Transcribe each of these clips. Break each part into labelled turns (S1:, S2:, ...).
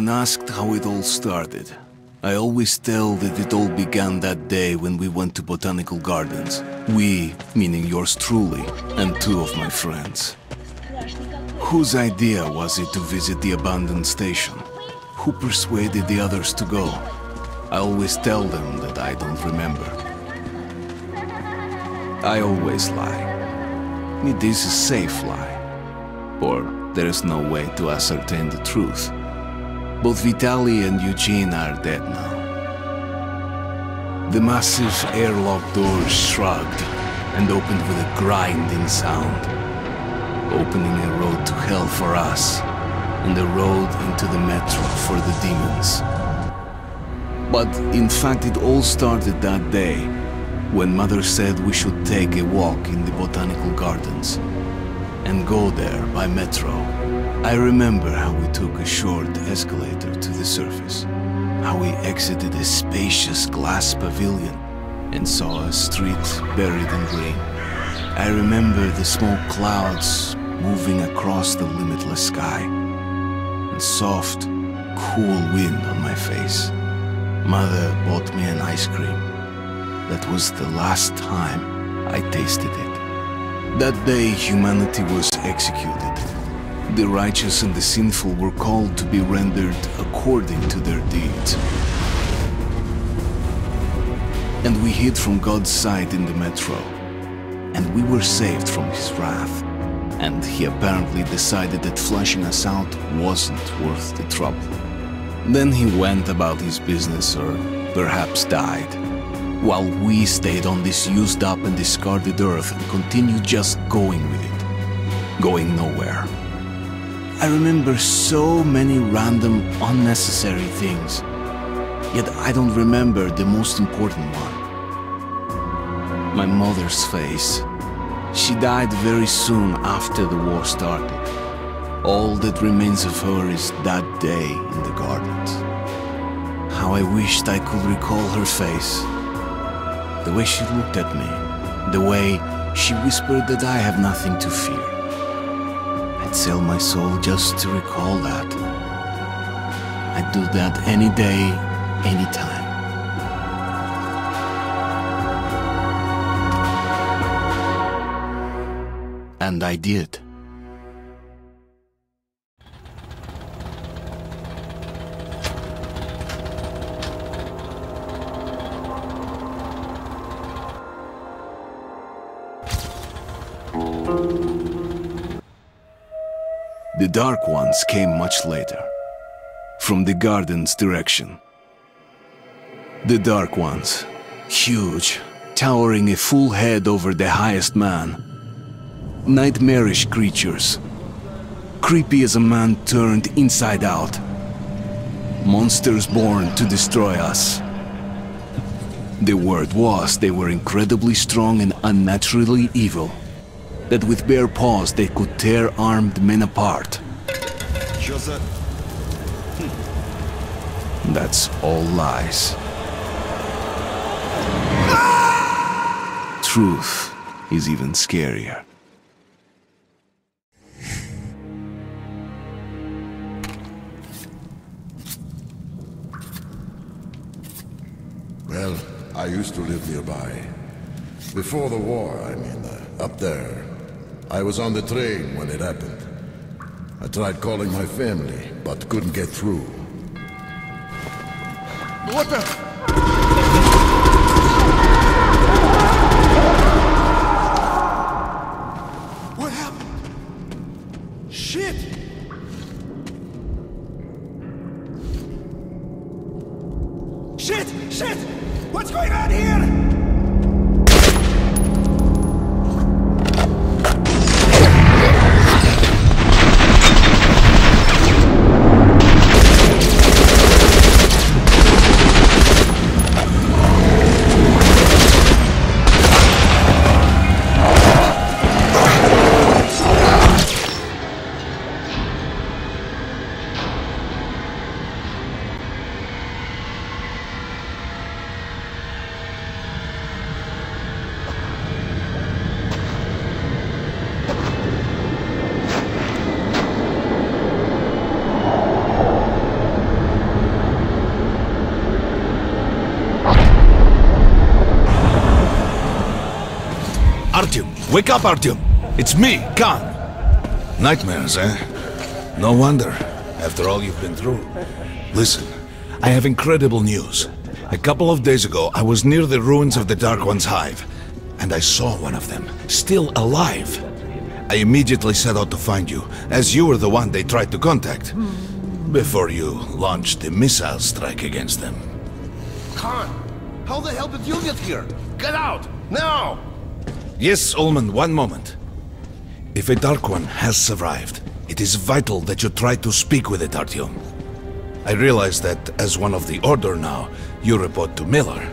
S1: When asked how it all started, I always tell that it all began that day when we went to Botanical Gardens. We, meaning yours truly, and two of my friends. Whose idea was it to visit the abandoned station? Who persuaded the others to go? I always tell them that I don't remember. I always lie. It is a safe lie. Or there is no way to ascertain the truth. Both Vitaly and Eugene are dead now. The massive airlock doors shrugged and opened with a grinding sound, opening a road to hell for us and a road into the metro for the demons. But in fact it all started that day when Mother said we should take a walk in the Botanical Gardens and go there by metro. I remember how we took a short escalator to the surface, how we exited a spacious glass pavilion and saw a street buried in green. I remember the smoke clouds moving across the limitless sky and soft, cool wind on my face. Mother bought me an ice cream. That was the last time I tasted it. That day humanity was executed. The righteous and the sinful were called to be rendered according to their deeds. And we hid from God's sight in the metro. And we were saved from His wrath. And He apparently decided that flushing us out wasn't worth the trouble. Then He went about His business, or perhaps died, while we stayed on this used up and discarded earth and continued just going with it. Going nowhere. I remember so many random, unnecessary things, yet I don't remember the most important one. My mother's face. She died very soon after the war started. All that remains of her is that day in the gardens. How I wished I could recall her face. The way she looked at me, the way she whispered that I have nothing to fear. I'd sell my soul just to recall that. I'd do that any day, any time. And I did. The Dark Ones came much later, from the garden's direction. The Dark Ones, huge, towering a full head over the highest man. Nightmarish creatures, creepy as a man turned inside out. Monsters born to destroy us. The word was they were incredibly strong and unnaturally evil. That with bare paws they could tear armed men apart. That's all lies. Truth is even scarier.
S2: Well, I used to live nearby. Before the war, I mean, up there. I was on the train when it happened. I tried calling my family, but couldn't get through. What the? What happened? Shit! Shit! Shit! What's going on here?
S1: Artyom! Wake up, Artyom! It's me, Khan! Nightmares, eh? No wonder, after all you've been through. Listen, I have incredible news. A couple of days ago, I was near the ruins of the Dark One's hive, and I saw one of them, still alive. I immediately set out to find you, as you were the one they tried to contact, before you launched the missile strike against them.
S3: Khan, how the hell did you get here? Get out, now!
S1: Yes, Ullman, one moment. If a Dark One has survived, it is vital that you try to speak with it, Artyom. I realize that, as one of the Order now, you report to Miller.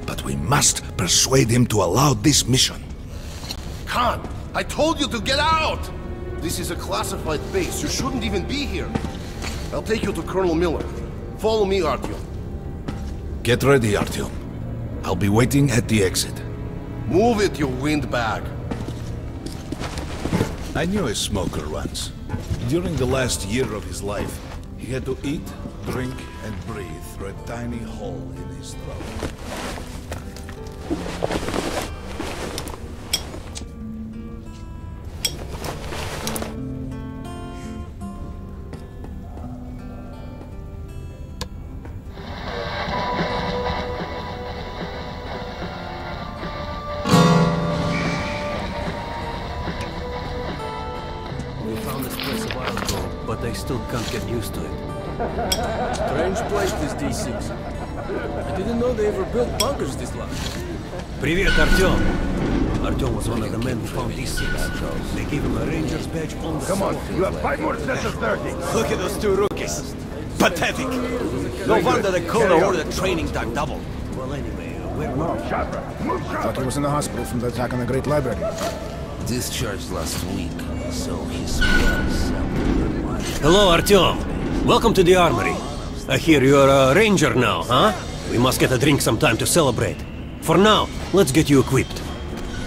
S1: But we must persuade him to allow this mission.
S3: Khan, I told you to get out! This is a classified base. You shouldn't even be here. I'll take you to Colonel Miller. Follow me, Artyom.
S1: Get ready, Artyom. I'll be waiting at the exit.
S3: Move it, you windbag.
S1: I knew a smoker once. During the last year of his life, he had to eat, drink, and breathe through a tiny hole in his throat.
S4: We found this place a while ago, but I still can't get used to it. Strange place, this D6. I didn't know they ever built bunkers this large. Привет, Artyom! Artyom was one of the men who found D6. They gave him a ranger's badge on the
S5: Come on, you have 5 more sets of 30.
S6: Look at those two rookies. Pathetic. No wonder the Colonel ordered training time double.
S4: Well, anyway, where were we?
S5: Thought he was in the hospital from the attack on the Great Library.
S6: Discharged last week, so he's well.
S4: Hello, Artyom. Welcome to the armory. I hear you're a ranger now, huh? We must get a drink sometime to celebrate. For now, let's get you equipped.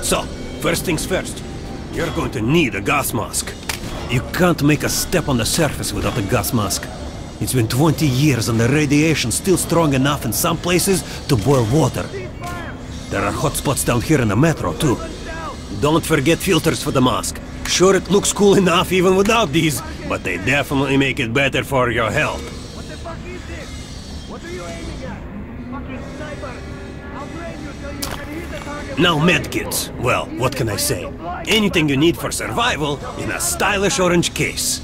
S4: So, first things first. You're going to need a gas mask. You can't make a step on the surface without a gas mask. It's been 20 years and the radiation's still strong enough in some places to boil water. There are hot spots down here in the metro, too. Don't forget filters for the mask. Sure, it looks cool enough even without these, but they definitely make it better for your health.
S7: What the fuck is this? What are you aiming at? Fucking sniper! I'll train you till you can hit the target.
S4: Now medkits. Well, what can I say? Anything you need for survival in a stylish orange case.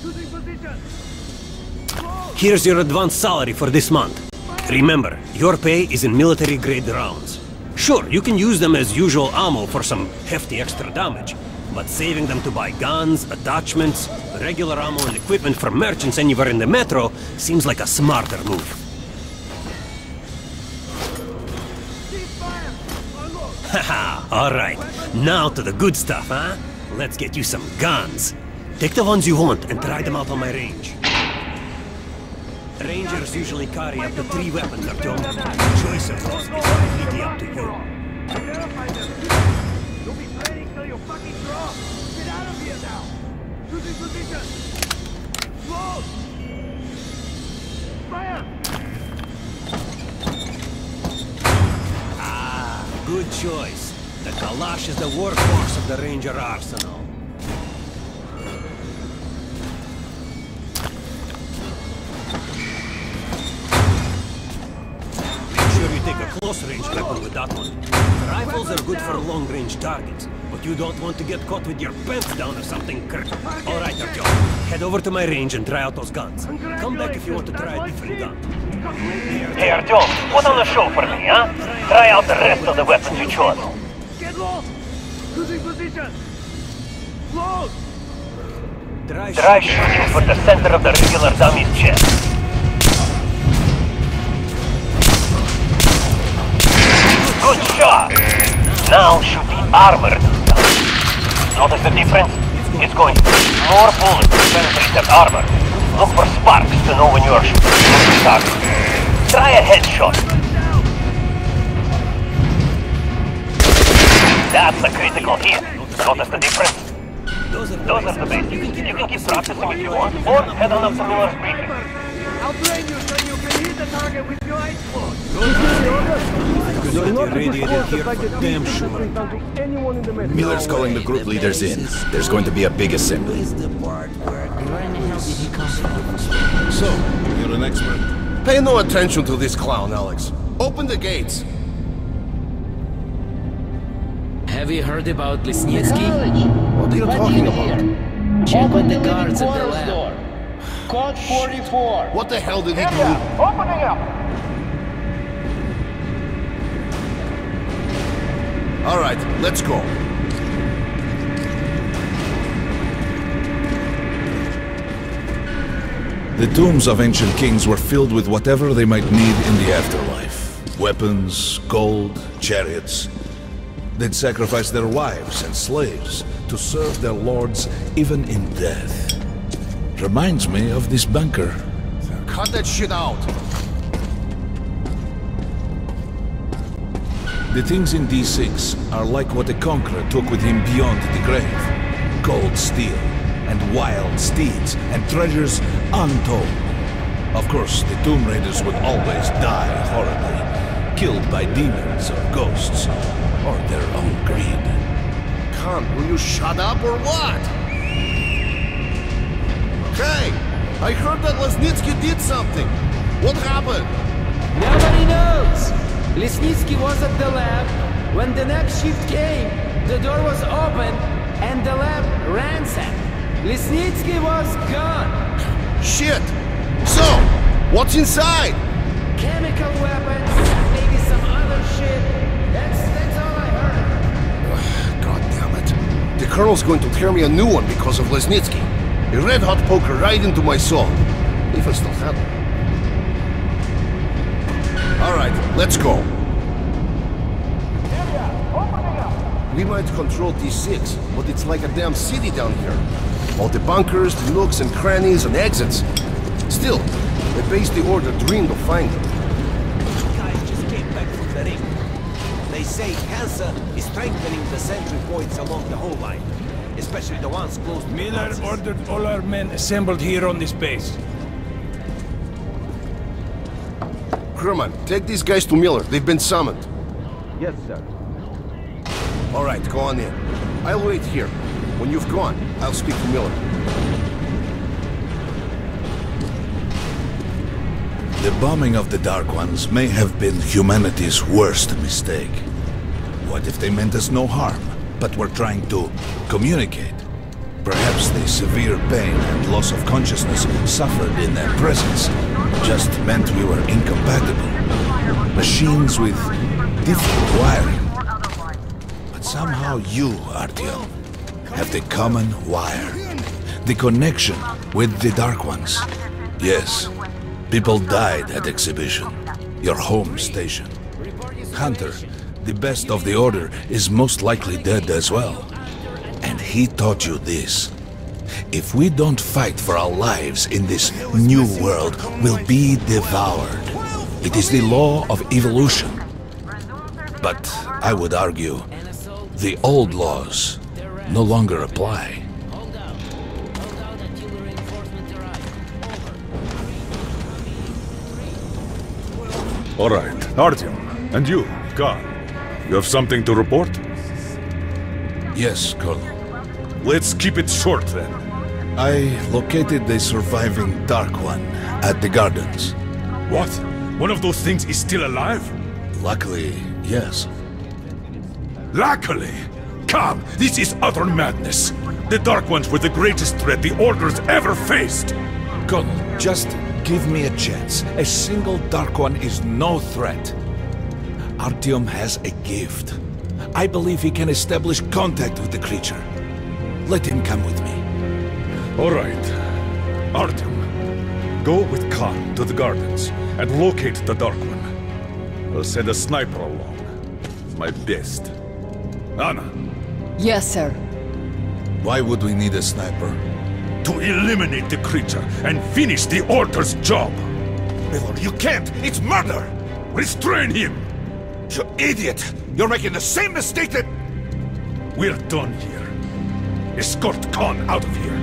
S4: Here's your advance salary for this month. Remember, your pay is in military-grade rounds. Sure, you can use them as usual ammo for some hefty extra damage, but saving them to buy guns, attachments, regular ammo and equipment from merchants anywhere in the metro seems like a smarter move. Haha, alright. Now to the good stuff, huh? Let's get you some guns. Take the ones you want and try them out on my range. Rangers usually carry up to 3 weapons, Artyom. The choice of those is completely up to you.
S7: Identify them. You'll be training till you fucking drop. Get out of here now. Choosing position. Close. Fire.
S4: Ah, good choice. The Kalash is the workhorse of the Ranger arsenal. Take a close-range weapon with that one. Rifles are good for long-range targets, but you don't want to get caught with your pants down or something. Alright, Artyom, head over to my range and try out those guns. Come back if you want to try a different gun.
S8: Hey Artyom, put on a show for me, huh? Try out the rest of the weapons you chose.
S7: Get low. Choosing position. Close.
S8: Try shooting for the center of the regular dummy's chest. Good shot! Now shoot the armored stuff. Notice the difference? It's going to be more bullets to penetrate that armor. Look for sparks to know when you are shooting the target. Try a headshot. That's a critical hit. Notice the difference? Those are the basics. You can keep practicing if you want, or head on up to Miller's briefing.
S7: I'll train you so you can hit the target with your eyes closed.
S4: You're not irradiated here for damn sure.
S9: Miller's calling the group leaders in. There's going to be a big assembly.
S2: So, you're an expert.
S3: Pay no attention to this clown, Alex. Open the gates.
S10: Have you heard about Lesnitsky?
S3: What are you talking about?
S10: Check with the guards at the lab.
S7: Code 44.
S3: What the hell did he do?
S7: Opening up.
S3: All right, let's go.
S11: The tombs of ancient kings were filled with whatever they might need in the afterlife. Weapons, gold, chariots. They'd sacrifice their wives and slaves to serve their lords even in death. Reminds me of this bunker.
S3: Cut that shit out.
S11: The things in D6 are like what a conqueror took with him beyond the grave. Gold steel, and wild steeds, and treasures untold. Of course, the Tomb Raiders would always die horribly, killed by demons or ghosts, or their own greed.
S3: Khan, will you shut up or what? Hey, I heard that Lesnitsky did something. What happened?
S10: Nobody knows! Lesnitsky was at the lab. When the next shift came, the door was open and the lab ransacked. Lesnitsky was gone.
S3: Shit! So, what's inside?
S10: Chemical weapons, maybe some other shit. That's all I heard.
S3: God damn it. The Colonel's going to tear me a new one because of Lesnitsky. A red-hot poker right into my soul. If I still have it. All right, let's go. We might control T6, but it's like a damn city down here. All the bunkers, the nooks and crannies and exits. Still, the base the Order dreamed of finding.
S6: Guys just came back from the ring. They say Hansa is strengthening the sentry points along the whole line, especially the ones close to
S5: Miller ordered all our men assembled here on this base.
S3: Herman, take these guys to Miller. They've been summoned.
S5: Yes, sir.
S3: All right, go on in. I'll wait here. When you've gone, I'll speak to Miller.
S11: The bombing of the Dark Ones may have been humanity's worst mistake. What if they meant us no harm, but were trying to communicate? Perhaps the severe pain and loss of consciousness suffered in their presence just meant we were incompatible. Machines with different wiring. But somehow you, Artyom, have the common wire. The connection with the Dark Ones. Yes, people died at Exhibition, your home station. Hunter, the best of the Order, is most likely dead as well. And he taught you this. If we don't fight for our lives in this new world, we'll be devoured. It is the law of evolution. But I would argue, the old laws no longer apply.
S12: All right, Artyom, and you, Khan, you have something to report?
S11: Yes, Colonel.
S12: Let's keep it short then.
S11: I located the surviving Dark One at the Gardens.
S12: What? One of those things is still alive?
S11: Luckily, yes.
S12: Luckily? Come, this is utter madness. The Dark Ones were the greatest threat the Order's ever faced.
S11: Colonel, just give me a chance. A single Dark One is no threat. Artyom has a gift. I believe he can establish contact with the creature. Let him come with me.
S12: All right. Artyom, go with Khan to the Gardens and locate the Dark One. I'll send a sniper along. My best. Anna.
S13: Yes, sir.
S11: Why would we need a sniper?
S12: To eliminate the creature and finish the Order's job.
S9: Miller, you can't! It's murder!
S12: Restrain him!
S9: You idiot! You're making the same mistake that...
S12: We're done here. Escort Khan out of here.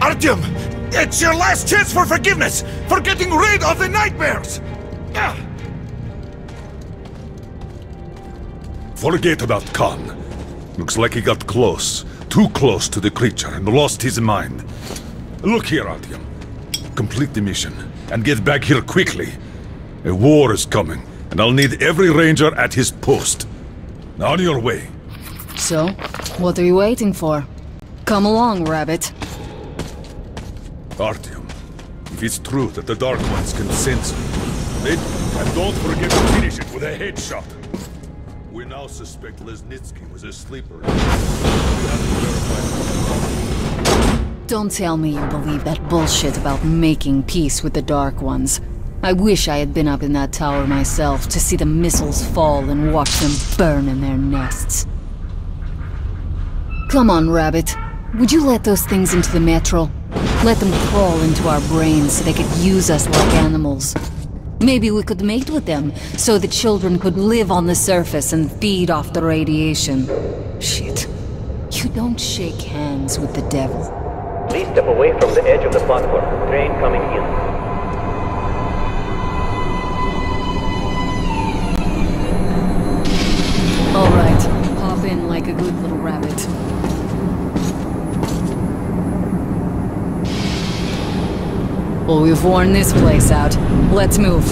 S9: Artyom! It's your last chance for forgiveness! For getting rid of the nightmares!
S12: Forget about Khan. Looks like he got close. Too close to the creature and lost his mind. Look here, Artyom. Complete the mission and get back here quickly. A war is coming, and I'll need every ranger at his post. On your way.
S13: So, what are you waiting for? Come along, Rabbit.
S12: Artyom, if it's true that the Dark Ones can sense me, and don't forget to finish it with a headshot. We now suspect Lesnitsky was a sleeper. We have to verify.
S13: Don't tell me you believe that bullshit about making peace with the Dark Ones. I wish I had been up in that tower myself to see the missiles fall and watch them burn in their nests. Come on, Rabbit. Would you let those things into the metro? Let them crawl into our brains so they could use us like animals. Maybe we could mate with them, so the children could live on the surface and feed off the radiation. Shit. You don't shake hands with the devil.
S8: Please step away from the edge of the platform. Train coming in.
S13: Alright, hop in like a good little rabbit. Well, we've worn this place out. Let's move.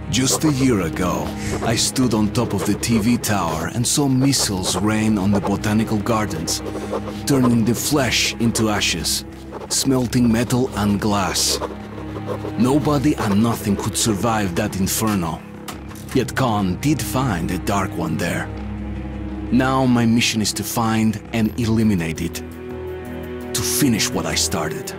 S1: Just a year ago, I stood on top of the TV tower and saw missiles rain on the botanical gardens, turning the flesh into ashes, smelting metal and glass. Nobody and nothing could survive that inferno. Yet Khan did find a Dark One there. Now my mission is to find and eliminate it. To finish what I started.